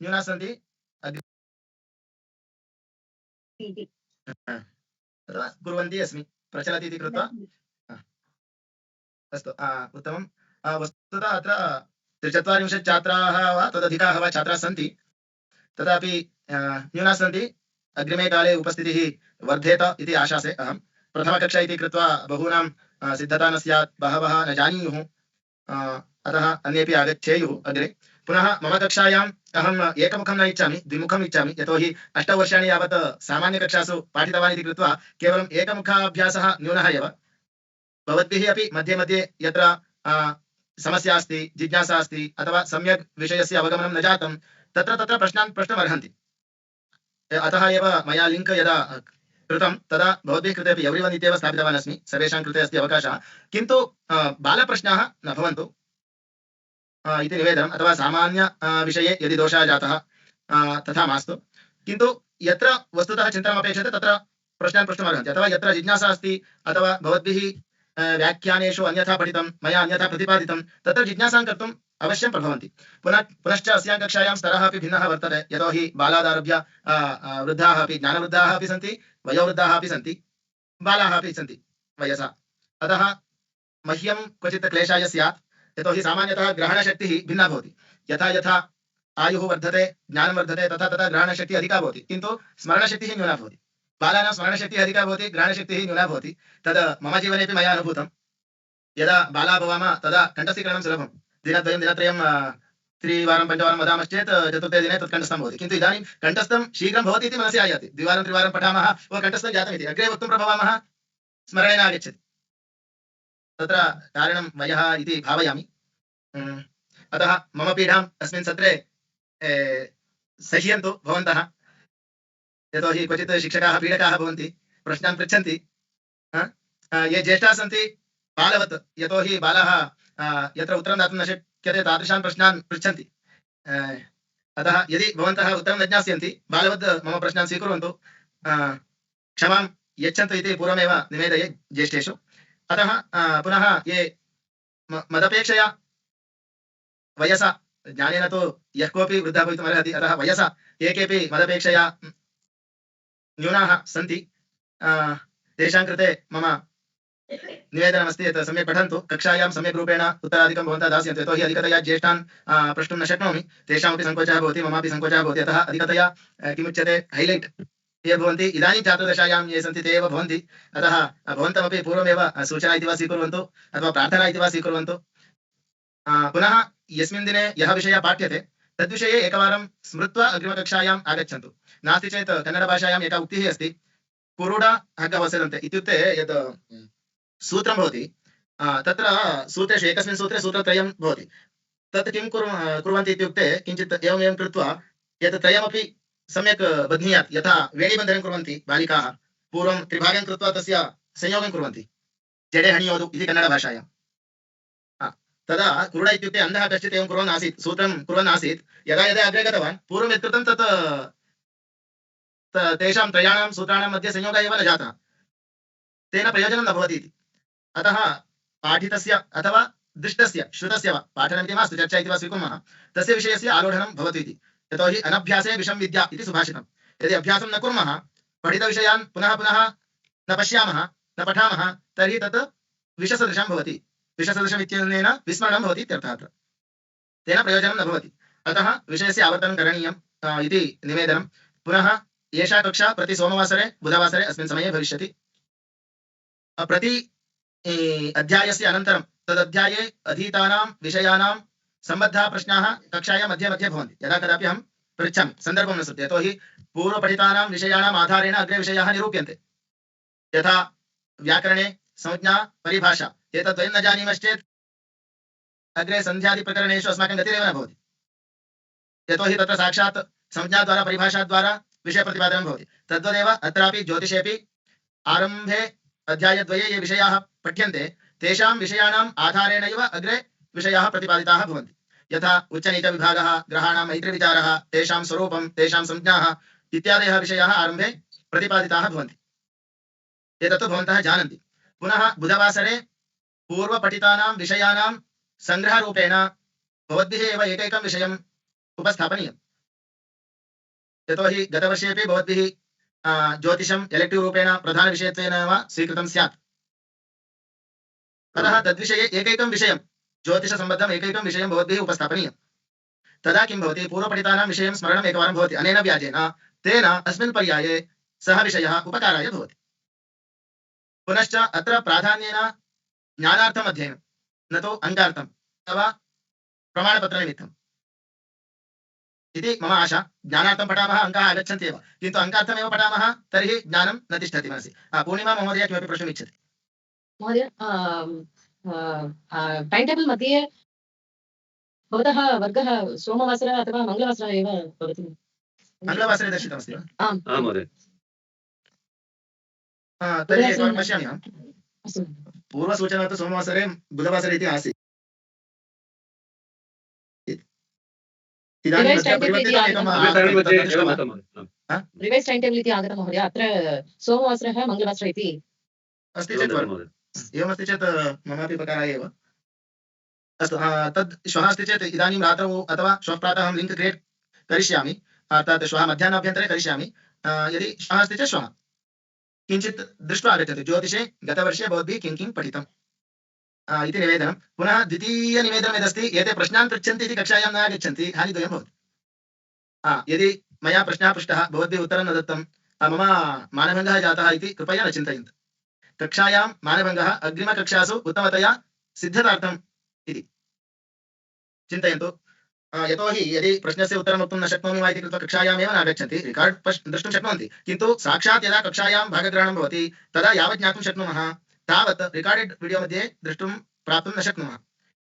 न्यूनाः सन्ति कुर्वन्ती अस्मि प्रचलति इति कृत्वा अस्तु उत्तमं वस्तुतः अत्र 43 छात्राः वा तदधिकाः वा छात्राः सन्ति तथापि न्यूनाः सन्ति अग्रिमे काले उपस्थितिः वर्धेत इति आशासे अहं प्रथमकक्षा इति कृत्वा बहूनां सिद्धता न स्यात् बहवः न जानीयुः अतः अन्येपि आगच्छेयुः अग्रे पुनः मम कक्षायाम् अहम् एकमुखं न इच्छामि द्विमुखम् इच्छामि यतोहि 8 वर्षाणि यावत् सामान्यकक्षासु पाठितवान् इति कृत्वा केवलम् एकमुखाभ्यासः न्यूनः एव भवद्भिः अपि मध्ये मध्ये यत्र समस्या अस्ति जिज्ञासा अस्ति अथवा सम्यक् विषयस्य अवगमनं न जातं तत्र तत्र प्रश्नान् प्रष्टुमर्हन्ति अतः एव मया लिङ्क् यदा कृतं तदा भवद्भिः कृते अपि एव्रिवन् इत्येव स्थापितवान् अस्मि सर्वेषां कृते अस्ति अवकाशः किन्तु बालप्रश्नाः न भवन्तु इति निवेदनम् अथवा सामान्य विषये यदि दोषः जातः तथा मास्तु किन्तु यत्र वस्तुतः चिन्तनमपेक्षते तत्र प्रश्नान् प्रष्टुमर्हन्ति अथवा यत्र जिज्ञासा अस्ति अथवा भवद्भिः व्याख्यानेषु अन्यथा पठितं मया अन्यथा प्रतिपादितं तत्र जिज्ञासां कर्तुम् अवश्यं प्रभवन्ति पुनश्च अस्यां कक्षायां स्तरः अपि भिन्नः वर्तते यतोहि बालादारभ्य वृद्धाः अपि ज्ञानवृद्धाः अपि सन्ति वयोवृद्धाः अपि सन्ति बालाः अपि सन्ति वयसा अतः मह्यं क्वचित् क्लेशाय स्यात् यतोहि सामान्यतः ग्रहणशक्तिः भिन्ना भवति यथा यथा आयुः वर्धते ज्ञानं वर्धते तथा तथा ग्रहणशक्तिः अधिका भवति किन्तु स्मरणशक्तिः न्यूना भवति बालानां स्मरणशक्तिः अधिका भवति ग्रहणशक्तिः न्यूना भवति तद् मम जीवनेपि मया अनुभूतं यदा बाला भवामः तदा कण्ठस्थीकरणं सुलभं दिनद्वयं दिनत्रयं त्रिवारं पञ्चवारं वदामश्चेत् चतुर्थे दिने तत् कण्ठस्थं भवति किन्तु इदानीं कण्ठस्थं शीघ्रं भवति इति मनसि आयाति द्विवारं त्रिवारं पठामः कण्ठस्थं जातमिति अग्रे वक्तुं प्रभवामः स्मरणे न आगच्छति तत्र कारणं वयः इति भावयामि अतः मम पीडाम् अस्मिन् सत्रे सह्यन्तु भवन्तः यतोहि क्वचित् शिक्षकाः पीडकाः भवन्ति प्रश्नान् पृच्छन्ति ये ज्येष्ठाः सन्ति बालवत् यतोहि बालाः यत्र उत्तरं दातुं न शक्यते तादृशान् प्रश्नान् पृच्छन्ति अतः यदि भवन्तः उत्तरं न ज्ञास्यन्ति बालवत् मम प्रश्नान् स्वीकुर्वन्तु क्षमां यच्छन्तु इति पूर्वमेव निवेदये ज्येष्ठेषु अतः पुनः ये मदपेक्षया वयसा ज्ञानेन तु यः कोऽपि वृद्धः भवितुमर्हति अतः वयसा ये केऽपि मदपेक्षया न्यूनाः सन्ति तेषां कृते मम निवेदनमस्ति यत् सम्यक् पठन्तु कक्षायां सम्यक् रूपेण उत्तरादिकं भवन्तः दास्यन्तु यतोहि अधिकतया ज्येष्ठान् प्रष्टुं न शक्नोमि तेषामपि सङ्कोचः भवति ममापि सङ्कोचः भवति अतः अधिकतया किमुच्यते हैलैट् ये भवन्ति इदानीं छात्रदशायां ये सन्ति ते एव भवन्ति अतः भवन्तमपि पूर्वमेव सूचना इति वा स्वीकुर्वन्तु अथवा प्रार्थना इति वा स्वीकुर्वन्तु पुनः यस्मिन् दिने यः विषयः पाठ्यते तद्विषये एकवारं स्मृत्वा अग्रिमकक्षायाम् आगच्छन्तु नास्ति चेत् कन्नडभाषायाम् एका उक्तिः अस्ति कुरुड हग्ग वसन्ते इत्युक्ते यत् सूत्रं भवति तत्र सूत्रेषु एकस्मिन् सूत्रे सूत्रत्रयं भवति तत् किं कुर्वन्ति इत्युक्ते किञ्चित् एवमेवं कृत्वा यत् त्रयमपि सम्यक् बध्नीयात् यथा वेणीबन्धनं कुर्वन्ति बालिकाः पूर्वं त्रिभागं कृत्वा तस्य संयोगं कुर्वन्ति जडे हणियोदु इति कन्नडभाषायां तदा कुरुड इत्युक्ते अन्धः कश्चित् एवं कुर्वन् आसीत् सूत्रं कुर्वन् आसीत् यदा यदा अग्रे गतवान् पूर्वं यत् कृतं तत् तेषां त्रयाणां सूत्राणां मध्ये संयोगः एव न जातः तेन प्रयोजनं न भवति इति अतः पाठितस्य अथवा दृष्टस्य श्रुतस्य वा पाठनमिति मास्तु चर्चा इति वा स्वीकुर्मः तस्य विषयस्य आलोढनं भवति इति यतोहि अनभ्यासे विषं विद्या इति सुभाषितं यदि अभ्यासं न कुर्मः पठितविषयान् पुनः पुनः न पश्यामः न पठामः तर्हि तत् विषसदृशं भवति विषसदृशम् इत्यनेन विस्मरणं भवति इत्यर्थः अत्र तेन प्रयोजनं न भवति अतः विषयस्य आवर्तनं करणीयम् इति निवेदनं पुनः एषा कक्षा प्रति सोमवासरे बुधवासरे अस्मिन् समये भविष्यति प्रति अध्यायस्य अनन्तरं तदध्याये अधीतानां विषयाणां सम्बद्धाः प्रश्नाः कक्षायां मध्ये मध्ये भवन्ति यदा कदापि अहं पृच्छामि सन्दर्भं न सन्ति यतोहि पूर्वपठितानां विषयाणाम् आधारेण अग्रे विषयाः निरूप्यन्ते यथा व्याकरणे संज्ञा परिभाषा एतद्वयं न जानीमश्चेत् अग्रे सन्ध्यादिप्रकरणेषु अस्माकं गतिरेव न भवति यतोहि तत्र साक्षात् संज्ञाद्वारा परिभाषाद्वारा विषयप्रतिपादनं भवति तद्वदेव अत्रापि ज्योतिषेपि आरम्भे अध्यायद्वये ये विषयाः पठ्यन्ते तेषां विषयाणाम् आधारेणैव अग्रे विषयाः प्रतिपादिताः भवन्ति यथा उच्चनीचविभागः ग्रहाणां मैत्रिविचारः तेषां स्वरूपं तेषां संज्ञाः इत्यादयः विषयाः आरम्भे प्रतिपादिताः भवन्ति एतत्तु भवन्तः जानन्ति पुनः बुधवासरे पूर्वपठितानां विषयाणां सङ्ग्रहरूपेण भवद्भिः एव एकैकं विषयम् उपस्थापनीयम् यतोहि गतवर्षेपि भवद्भिः ज्योतिषम् एलेक्टिव् रूपेण प्रधानविषयत्वेन वा स्वीकृतं स्यात्। अतः तद्विषये एकैकं विषयं ज्योतिषसम्बद्धम् एकैकं विषयं भवद्भिः उपस्थापनीयं। तदा किं भवति, पूर्वपठितानां विषयं स्मरणम् एकवारं भवति। अनेन व्याजेन तेन अस्मिन् पर्याये सः विषयः उपकाराय भवति। पुनश्च अत्र प्राधान्येन ज्ञानार्थम् अध्ययनं, न तु अङ्कार्थम् अथवा प्रमाणपत्रनिमित्तम् इति मम आशा। ज्ञानार्थं पठामः, अङ्काः आगच्छन्ति एव, किन्तु अङ्कार्थमेव पठामः तर्हि ज्ञानं न तिष्ठति मनसि। पूर्णिमा महोदय किमपि प्रश्नम् इच्छति? महोदय टैम् टेबल् मध्ये भवतः वर्गः सोमवासरः अथवा मङ्गलवासरः एव भवति। मङ्गलवासरे दर्शितमस्ति वा? आम् आम् महोदय। तर्हि एकवारं पश्यामि अहं। अस्तु। पूर्वसूचना तु सोमवासरे बुधवासरे इति आसीत्। इदानीं Revised timetable इति परिवर्तितम् आगतं। रिवैस् टैम् टेबल् इति आगतं महोदय। अत्र सोमवासरः मङ्गलवासरः इति अस्ति चेत् एवमस्ति चेत् ममापि उपकाराय एव। अस्तु, तद् श्वः अस्ति चेत् इदानीं रात्रौ अथवा श्वः प्रातः अहं लिङ्क् क्रियेट् करिष्यामि, अर्थात् श्वः मध्याह्नाभ्यन्तरे करिष्यामि। यदि श्वः अस्ति चेत् श्वः किञ्चित् दृष्ट्वा आगच्छतु, ज्योतिषे गतवर्षे भवद्भिः किं किं पठितम् इति निवेदनं। पुनः द्वितीयनिवेदनं यदस्ति, एते प्रश्नान् पृच्छन्ति इति कक्षायां न आगच्छन्ति, हानिद्वयं भवति। यदि मया प्रश्नः पृष्टः भवद्भिः उत्तरं न दत्तं, मम मानभङ्गः जातः इति कृपया न चिन्तयन्तु। कक्षायां मानभङ्गः अग्रिमकक्षासु उत्तमतया सिद्धतार्थम् इति चिन्तयन्तु। यतोहि यदि प्रश्नस्य उत्तरं वक्तुं न शक्नोमि वा इति कृत्वा कक्षायामेव न आगच्छन्ति, रिकार्ड् द्रष्टुं शक्नुवन्ति, किन्तु साक्षात् यदा कक्षायां भागग्रहणं भवति तदा यावत् ज्ञातुं शक्नुमः तावत् रिकार्डेड् वीडियो मध्ये द्रष्टुं प्राप्तुं न शक्नुमः।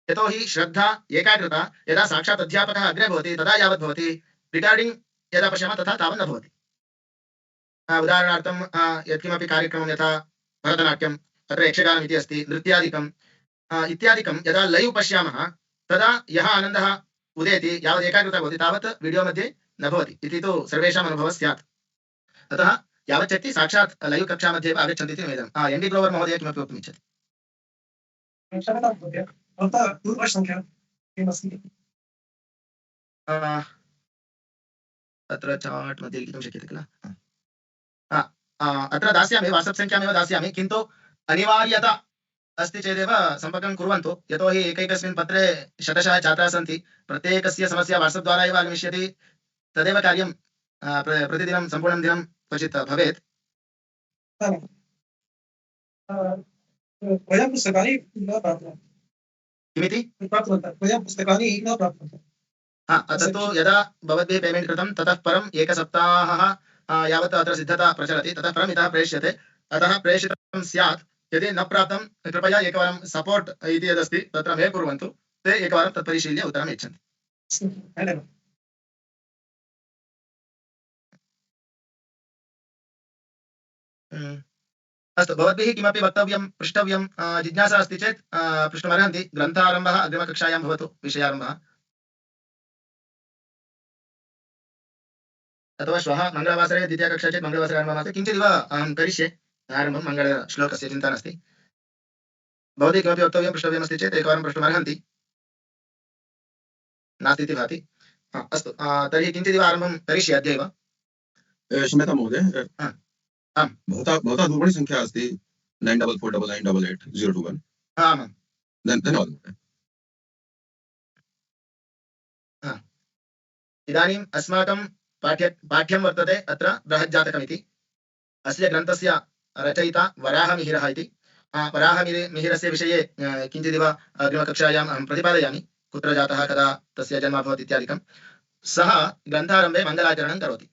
यतोहि श्रद्धा एकाग्रता यदा साक्षात् अध्यापकः अग्रे भवति तदा यावत् भवति, रिकार्डिङ्ग् यदा पश्यामः तथा तावत् न भवति। उदाहरणार्थं यत्किमपि कार्यक्रमं यथा भरतनाट्यम्, अत्र यक्षगानम् इति अस्ति, नृत्यादिकम् इत्यादिकं यदा लैव् पश्यामः तदा यः आनन्दः उदेति, यावत् एकाग्रता भवति तावत् वीडियो मध्ये न भवति इति तु सर्वेषाम् अनुभवः स्यात्। अतः यावत् शक्ति साक्षात् लैव् कक्षा मध्ये एव आगच्छन्ति इति निवेदनम्। एन् डी ग्रोवर् महोदय किमपि वक्तुम् इच्छति? अत्र चाट् मध्ये लिखितुं शक्यते किल? अत्र दास्यामि, वाट्सप् सङ्ख्यामेव दास्यामि, किन्तु अनिवार्यता अस्ति चेदेव सम्पर्कं कुर्वन्तु। यतोहि एकैकस्मिन् पत्रे शतशः छात्राः सन्ति, प्रत्येकस्य समस्या वाट्सप् द्वारा एव आगमिष्यति, तदेव कार्यं प्रतिदिनं सम्पूर्णं दिनं क्वचित् भवेत्। किमिति? तत्तु यदा भवद्भिः पेमेण्ट् कृतं ततः परम् एकसप्ताहः यावत् अत्र सिद्धता प्रचलति, ततः परम् इतः प्रेष्यते। अतः प्रेषितं स्यात्। यदि न प्राप्तं कृपया एकवारं सपोर्ट् इति यदस्ति तत्र मेल् कुर्वन्तु, ते एकवारं तत् परिशील्य उत्तरं यच्छन्ति। अस्तु, भवद्भिः किमपि वक्तव्यं पृष्टव्यं जिज्ञासा अस्ति चेत् पृष्टुमर्हन्ति। ग्रन्थारम्भः अग्रिमकक्षायां भवतु, विषयारम्भः। अथवा श्वः मङ्गलवासरे द्वितीयकक्षा चेत् मङ्गलवासरे आरम्भः। किञ्चिदिव अहं करिष्ये आरम्भं, मङ्गलश्लोकस्य चिन्ता नास्ति। भवती किमपि वक्तव्यं पृष्टव्यमस्ति चेत् एकवारं प्रष्टुमर्हन्ति, नास्ति इति भाति। अस्तु, तर्हि किञ्चिदिव आरम्भं करिष्ये अद्यैव। क्षम्यतां महोदय, भवतः दूरवाणीसङ्ख्या अस्ति 9449988021। आमां, धन्यवादः। इदानीम् अस्माकं पाठ्यं वर्तते अत्र बृहज्जातकमिति। अस्य ग्रन्थस्य रचयिता वराहमिहिरः इति। वराहमिहिरस्य विषये किञ्चिदिव अग्रिमकक्षायाम् अहं प्रतिपादयामि, कुत्र जातः, कदा तस्य जन्म अभवत् इत्यादिकं। सः ग्रन्थारम्भे मङ्गलाचरणं करोति।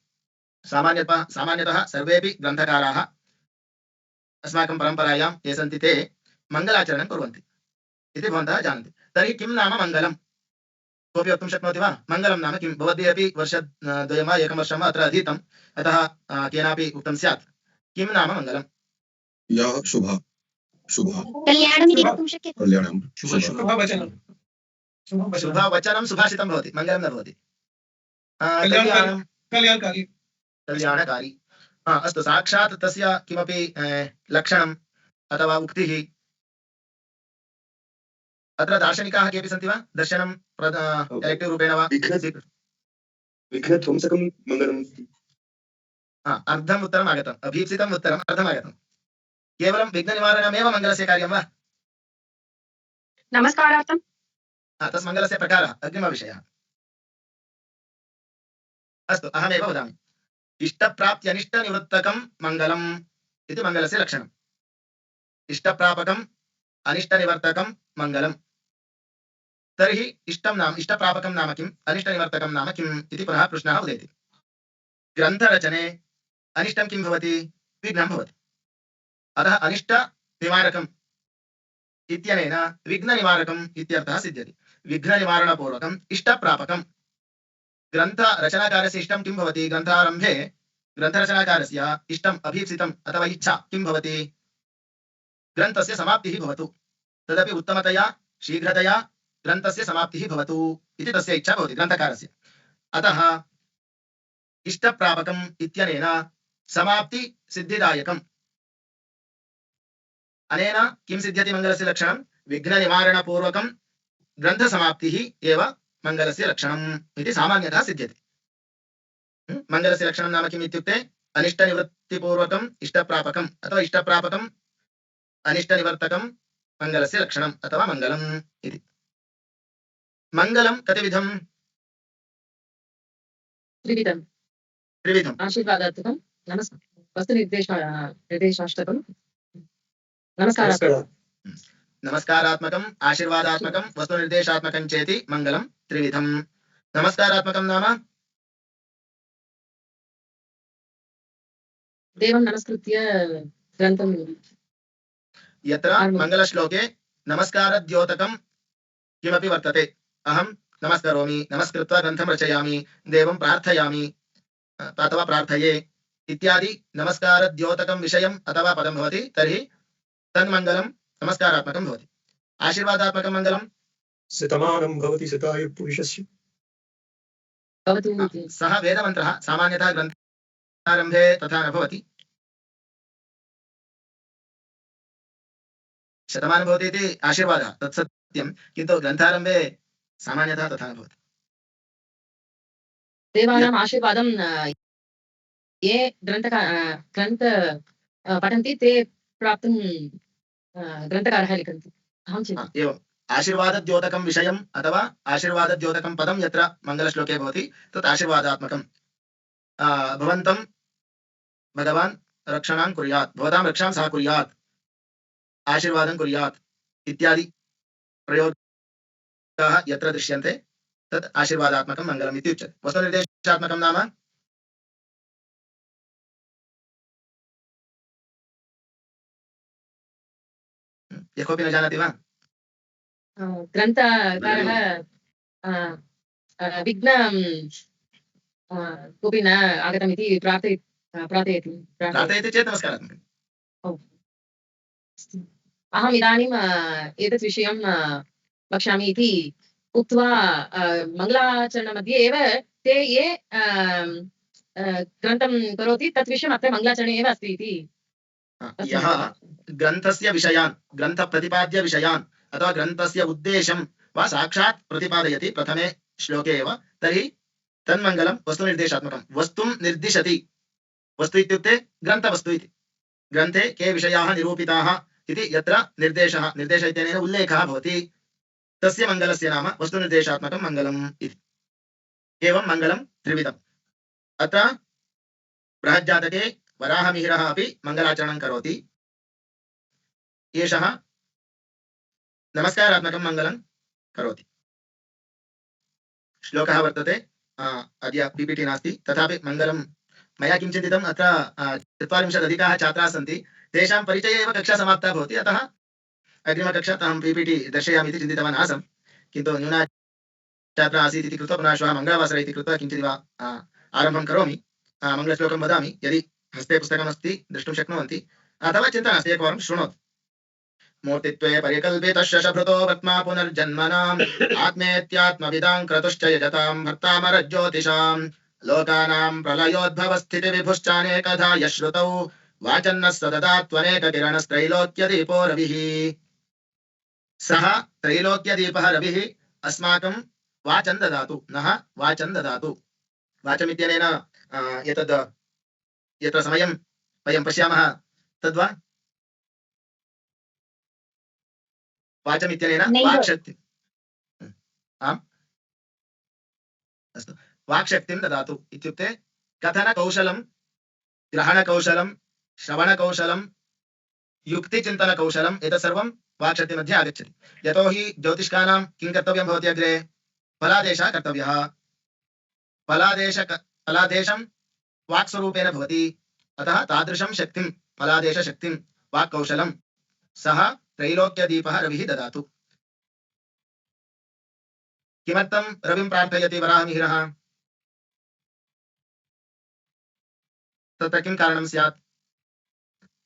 सामान्यतः सर्वेपि ग्रन्थकाराः अस्माकं परम्परायां ये सन्ति ते मङ्गलाचरणं कुर्वन्ति इति भवन्तः जानन्ति। तर्हि किं नाम मङ्गलं? कोऽपि वक्तुं शक्नोति वा? मङ्गलं नाम किं? भवद्भिः अपि वर्षद्वयं वा एकं वर्षं वा अत्र अधीतम्, अतः केनापि उक्तं स्यात्। किं नाम मङ्गलं? यः शुभः, कल्याणम् इति वक्तुं शक्यते। कल्याणं, शुभवचनं सुभाषितं भवति, मङ्गलं न भवति। कल्याणकारी। अस्तु, साक्षात् तस्य किमपि लक्षणम् अथवा उक्तिः अत्र दार्शनिकाः केऽपि सन्ति वा? दर्शनं एलेक्टिव् रूपेण वा? विघ्नध्वंसकं मङ्गलं। अर्धम् उत्तरम् आगतम्, अभीप्सितम् उत्तरम् अर्धम् आगतम्। केवलं विघ्ननिवारणमेव मङ्गलस्य कार्यं वा? नमस्कारार्थं तस् मङ्गलस्य प्रकारः अग्रिमविषयः। अस्तु, अहमेव वदामि। इष्टप्राप्त्यनिष्टनिवृत्तकं मङ्गलम् इति मङ्गलस्य लक्षणम्। इष्टप्रापकम् अनिष्टनिवर्तकं मङ्गलम्। तर्हि इष्टप्रापकं नाम किम्, अनिष्टनिवर्तकं नाम किम् इति पुनः प्रश्नः उदेति। ग्रन्थरचने अनिष्टं किं भवति? विघ्नं भवति। अतः अनिष्टनिवारकम् इत्यनेन विघ्ननिवारकम् इत्यर्थः सिद्ध्यति। विघ्ननिवारणपूर्वकम् इष्टप्रापकम्। ग्रन्थरचनाकारस्य इष्टं किं भवति? ग्रन्थारम्भे ग्रन्थरचनाकारस्य इष्टम् अभीप्सितम् अथवा इच्छा किं भवति? ग्रन्थस्य समाप्तिः भवतु। तदपि उत्तमतया शीघ्रतया ग्रन्थस्य समाप्तिः भवतु इति तस्य इच्छा भवति ग्रन्थकारस्य। अतः इष्टप्रापकम् इत्यनेन समाप्ति सिद्धिदायकम्। अनेन किं सिद्ध्यति मङ्गलस्य लक्षणं? विघ्ननिवारणपूर्वकं ग्रन्थसमाप्तिः एव मङ्गलस्य लक्षणम् इति सामान्यतः सिद्ध्यति। मङ्गलस्य लक्षणं नाम किम् इत्युक्ते अनिष्टनिवृत्तिपूर्वकम् इष्टप्रापकम् अथवा इष्टप्रापकम् अनिष्टनिवर्तकं मङ्गलस्य लक्षणम् अथवा मङ्गलम् इति। मङ्गलं कतिविधम्? त्रिविधम्। त्रिविधम्। आशीर्वादात्मकं, वस्तुनिर्देशाष्टकं, नमस्कारात्मकं। नमस्कारात्मकम्, आशीर्वादात्मकं, वस्तुनिर्देशात्मकं चेति मङ्गलं त्रिविधम्। नमस्कारात्मकं नाम देवं नमस्कृत्य ग्रन्थं यत्र मङ्गलश्लोके नमस्कारद्योतकं किमपि वर्तते। अहं नमस्करोमि, नमस्कृत्वा ग्रन्थं रचयामि, देवं प्रार्थयामि अथवा प्रार्थये इत्यादि नमस्कारद्योतकं विषयम् अथवा पदं भवति, तर्हि तन्मङ्गलं नमस्कारात्मकं भवति। आशीर्वादात्मकं मङ्गलं शतमानं भवति शतायुः पुरुषस्य भवतु इति। सः वेदमन्त्रः सामान्यतः ग्रन्थारम्भे तथा न भवति। शतमानं भवति इति आशीर्वादः तत् सत्यं, किन्तु ग्रन्थारम्भे सामान्यतः तथा न भवति। देवानाम् आशीर्वादं ये ग्रन्थ पठन्ति ते प्राप्तुं ग्रन्थकारः लिखन्ति। अहं चिन्तयामि एवम् आशीर्वादद्योतकं विषयम् अथवा आशीर्वादद्योतकं पदं यत्र मङ्गलश्लोके भवति तत् आशीर्वादात्मकं। भवन्तं भगवान् रक्षणां कुर्यात्, भवतां रक्षां सः कुर्यात्, आशीर्वादं कुर्यात् इत्यादि प्रयोगाः यत्र दृश्यन्ते तत् आशीर्वादात्मकं मङ्गलम् इति उच्यते। वस्तुनिर्देशात्मकं नाम यः कोऽपि न जानाति वा? ग्रन्थकारः विघ्नं कोऽपि न आगतमिति प्रार्थयति। प्रार्थयति चेत् नमस्कारात्मकम्। अहम् इदानीम् एतत् विषयं वक्ष्यामि इति उक्त्वा मङ्गलाचरणमध्ये एव ते ये ग्रन्थं करोति तत् विषयम् अत्र मङ्गलाचरणे एव अस्ति इति। यः ग्रन्थस्य विषयान्, ग्रन्थप्रतिपाद्य विषयान् अथवा ग्रन्थस्य उद्देशं वा साक्षात् प्रतिपादयति प्रथमे श्लोके एव, तर्हि तन्मङ्गलं वस्तुनिर्देशात्मकं। वस्तुं निर्दिशति। वस्तु इत्युक्ते ग्रन्थवस्तु इति। ग्रन्थे के विषयाः निरूपिताः इति यत्र निर्देशः, निर्देश इत्यनेन उल्लेखः भवति, तस्य मङ्गलस्य नाम वस्तुनिर्देशात्मकं मङ्गलम् इति। एवं मङ्गलं त्रिविधम्। अत्र बृहज्जातके वराहमिहिरः अपि मङ्गलाचरणं करोति। एषः नमस्कारात्मकं मङ्गलं करोति। श्लोकः वर्तते, अद्य पीपीटी नास्ति, तथापि मङ्गलं मया किं चिन्तितम्, अत्र 40 अधिकाः छात्राः सन्ति, तेषां परिचये एव कक्षा समाप्ता भवति, अतः अग्रिमकक्षात् अहं पीपीटी दर्शयामि इति चिन्तितवान् आसम्, किन्तु न्यूना छात्रा आसीत् इति कृत्वा पुनः श्वः मङ्गलवासरः इति कृत्वा किञ्चिदिव आरम्भं करोमि। मङ्गलश्लोकं वदामि, यदि हस्ते पुस्तकमस्ति द्रष्टुं शक्नुवन्ति, अथवा चिन्ता नास्ति, एकवारं शृणोतु। मूर्तित्वे परिकल्पितः शशभृतो वर्त्मा पुनर्जन्मनाम् आत्मेत्यात्मविदां क्रतुश्च यजतां भर्तामरज्योतिषां लोकानां प्रलयोद्भवस्थितिविभुश्चानेकधा यश्रुतौ वाचन्नः सददात्वनेककिरणस्त्रैलोक्यदीपो रविः। सः त्रैलोक्यदीपः रविः अस्माकं वाचं ददातु, नः वाचं ददातु। वाचमित्यनेन एतद् यत्र समयं वयं पश्यामः तद्वा वाचम् इत्यनेन नैव। वाक्शक्ति आम् अस्तु वाक्शक्तिं ददातु इत्युक्ते कथनकौशलं ग्रहणकौशलं श्रवणकौशलं युक्तिचिन्तनकौशलम् एतत् सर्वं वाक्शक्ति मध्ये आगच्छति यतोहि ज्योतिष्कानां किं कर्तव्यं भवति अग्रे फलादेशः कर्तव्यः फलादेशं वाक्स्वरूपेण भवति अतः तादृशं शक्तिं फलादेशशक्तिं वाक्कौशलं सः त्रैलोक्यदीपः रविः ददातु किमर्थं रविं प्रार्थयति वराहमिहिरः तत्र किं कारणं स्यात्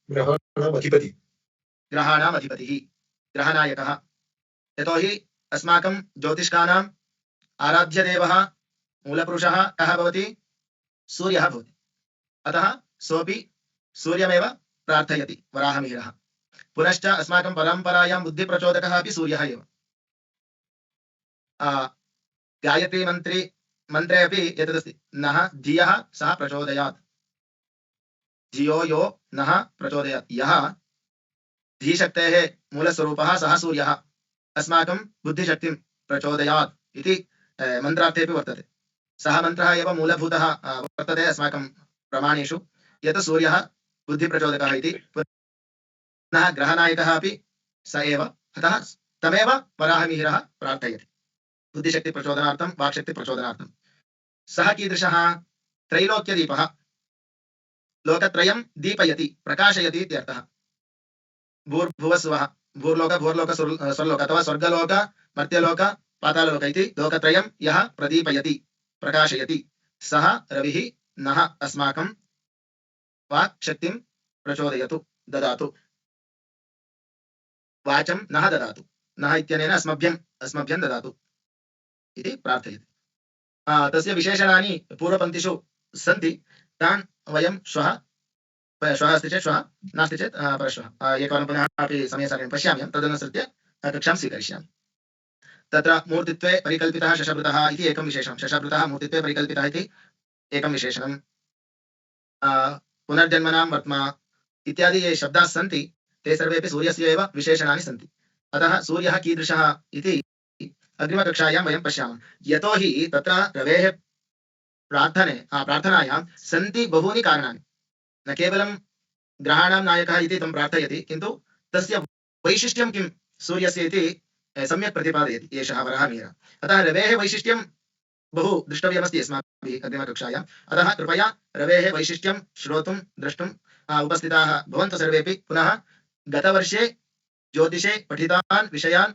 ग्रहाणाम् अधिपति ग्रहाणाम् अधिपतिः ग्रहनायकः यतोहि अस्माकं ज्योतिष्कानाम् आराध्यदेवः मूलपुरुषः कः भवति सूर्यः भवति अतः सोऽपि सूर्यमेव प्रार्थयति वराहमिहिरः पुनश्च अस्माकं परम्परायां बुद्धिप्रचोदकः अपि सूर्यः एव गायत्री मन्त्रे अपि एतदस्ति नः धियः सः प्रचोदयात् धियो यो नः प्रचोदयात् यः धीशक्तेः मूलस्वरूपः सः सूर्यः अस्माकं बुद्धिशक्तिं प्रचोदयात् इति मन्त्रार्थेऽपि वर्तते सः मन्त्रः एव मूलभूतः वर्तते अस्माकं प्रमाणेषु यत् सूर्यः बुद्धिप्रचोदकः इति पुनः ग्रहनायकः अपि स एव अतः तमेव वराहमिहिरः प्रार्थयति बुद्धिशक्तिप्रचोदनार्थं वाक्शक्तिप्रचोदनार्थं सः कीदृशः त्रैलोक्यदीपः लोकत्रयं दीपयति प्रकाशयति इत्यर्थः भूर्भुवस्वः भूर्लोक स्वर्लोक अथवा स्वर्गलोक मर्त्यलोक पाताललोक इति लोकत्रयं यः प्रदीपयति प्रकाशयति सः रविः नः अस्माकं वाक्शक्तिं प्रचोदयतु ददातु वाचं नः ददातु नः इत्यनेन अस्मभ्यं ददातु इति प्रार्थयति तस्य विशेषणानि पूर्वपङ्क्तिषु सन्ति तान् वयं श्वः अस्ति चेत् श्वः नास्ति चेत् परश्वः एकवारं पुनः अपि समयसारण्यं पश्यामि तदनुसृत्य कक्षां स्वीकरिष्यामि तत्र मूर्तित्वे परिकल्पितः शशभृतः इति एकं विशेषणं शशभृतः मूर्तित्वे परिकल्पितः इति एकं विशेषणं पुनर्जन्मनां वर्त्मा इत्यादि ये शब्दाः सन्ति ते सर्वेपि सूर्यस्य एव विशेषणानि सन्ति अतः सूर्यः कीदृशः इति अग्रिमकक्षायां वयं पश्यामः यतोहि तत्र रवेः प्रार्थनायां सन्ति बहूनि कारणानि न केवलं ग्रहाणां नायकः इति तं प्रार्थयति किन्तु तस्य वैशिष्ट्यं किं सूर्यस्य इति सम्यक् प्रतिपादयति एषः वराहमिहिरः अतः रवेः वैशिष्ट्यं बहु द्रष्टव्यमस्ति अस्माभिः अग्रिमकक्षायाम् अतः कृपया रवेः वैशिष्ट्यं श्रोतुं द्रष्टुम् उपस्थिताः भवन्तु सर्वेपि पुनः गतवर्षे ज्योतिषे पठितान् विषयान्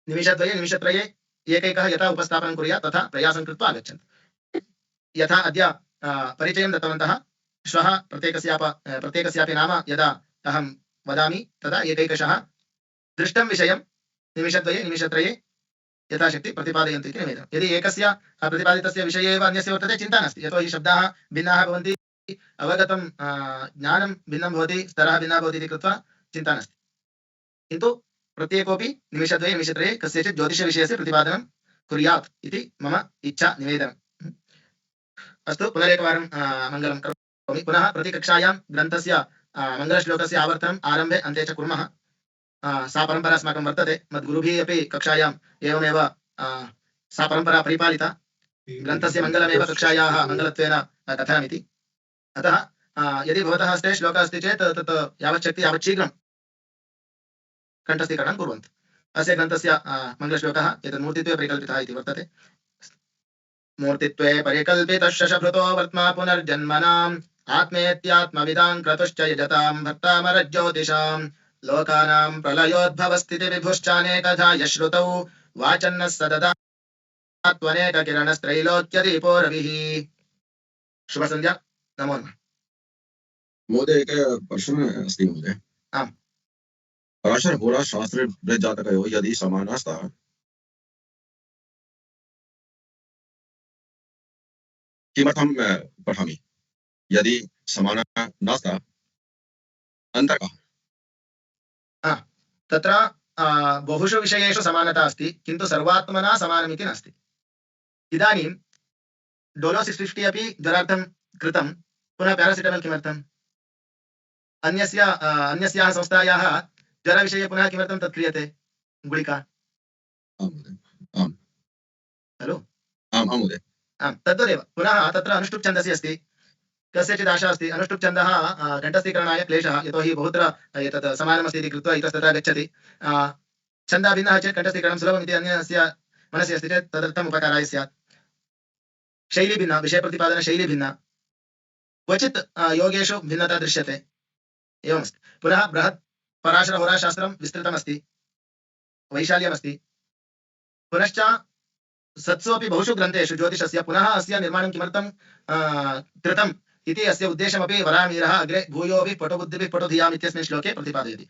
निमिषद्वये निमिषत्रये एकैकः यथा उपस्थापनं कुर्यात् तथा प्रयासं कृत्वा आगच्छन्तु यथा अद्य परिचयं दत्तवन्तः श्वः प्रत्येकस्यापि नाम यदा अहं वदामि तदा एकैकशः दृष्टं विषयं निमिषद्वये निमिषत्रये यथाशक्ति प्रतिपादयन्तु इति निवेदनम् यदि एकस्य प्रतिपादितस्य विषये एव अन्यस्य वर्तते चिन्ता नास्ति यतोहि शब्दाः भिन्नाः भवन्ति अवगतं ज्ञानं भिन्नं भवति स्तरः भिन्नः भवति इति कृत्वा चिन्ता नास्ति किन्तु प्रत्येकोऽपि निमिषद्वये निमिषत्रये कस्यचित् ज्योतिषविषयस्य प्रतिपादनं कुर्यात् इति मम इच्छा निवेदनम् अस्तु पुनरेकवारं मङ्गलं करोमि पुनः प्रतिकक्षायां ग्रन्थस्य मङ्गलश्लोकस्य आवर्तनम् आरम्भे अन्ते च कुर्मः सा परम्परा अस्माकं वर्तते मद्गुरुभिः अपि कक्षायाम् एवमेव सा परम्परा परिपालिता ग्रन्थस्य मङ्गलमेव कक्षायाः मङ्गलत्वेन कथनमिति अतः यदि भवतः हस्ते श्लोकः अस्ति चेत् तत् यावत् शक्ति यावत् शीघ्रं कण्ठस्थीकरणं कुर्वन्तु अस्य ग्रन्थस्य मङ्गलश्लोकः एतत् मूर्तित्वे परिकल्पितः इति वर्तते मूर्तित्वे परिकल्पितः शशभृतो वर्त्मा पुनर्जन्मनाम् आत्मेत्यात्मविदां क्रतुश्च यजतां भर्तामरज्योतिषां लोकानां प्रलयोद्भवस्थितिविभुश्चानेकधा यश्रुतौ वाचन्नः सददा त्वनेककिरणस्त्रैलोक्यदीपो रविः शुभसन्ध्या नमो नमः महोदय एक प्रश्न अस्ति महोदय आम् पराशर होरा शास्त्रे बृहज्जातकयोः यदि समानः स्तः किमर्थं पठामि यदि समानः न स्तः अन्तरः तत्र बहुषु विषयेषु समानता अस्ति किन्तु सर्वात्मना समानमिति नास्ति इदानीं डोलो 650 अपि ज्वरार्थं कृतं पुनः पैरासिटामल किमर्थम् अन्यस्याः संस्थायाः ज्वरविषये पुनः किमर्थं तत् क्रियते गुलिका आम् महोदय आम् खलु आम् आम् महोदय आम् तद्वदेव पुनः तत्र अनुष्टुप् छन्दसि अस्ति कस्यचित् आशा अस्ति अनुष्टुप् छन्दः घण्टस्थीकरणाय क्लेशः यतोहि बहुत्र एतत् समानमस्ति इति कृत्वा इतस्ततः गच्छति छन्दः भिन्नः चेत् कण्ठस्थीकरणं सुलभमिति अन्यस्य मनसि अस्ति चेत् तदर्थम् उपकाराय स्यात् शैली भिन्ना विषयप्रतिपादनशैली भिन्ना क्वचित् योगेषु भिन्नता दृश्यते एवमस्ति पुनः बृहत् पराशरहोराशास्त्रं विस्तृतमस्ति वैशाल्यमस्ति पुनश्च सत्सु अपि बहुषु ग्रन्थेषु ज्योतिषस्य पुनः अस्य निर्माणं किमर्थं कृतम् इति अस्य उद्देश्यमपि वराहमिहिरः अग्रे भूयोभिः पटुबुद्धिभिः पटुधियाम् इत्यस्मिन् श्लोके प्रतिपादयति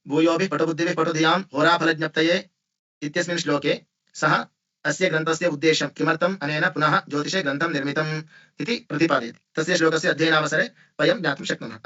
भूयोभिः पटुबुद्धिभिः पटुधियां होराफलज्ञप्तये इत्यस्मिन् श्लोके सः अस्य ग्रन्थस्य उद्देश्यं किमर्थम् अनेन पुनः ज्योतिषे ग्रन्थं निर्मितम् इति प्रतिपादयति तस्य श्लोकस्य अध्ययनावसरे वयं ज्ञातुं शक्नुमः।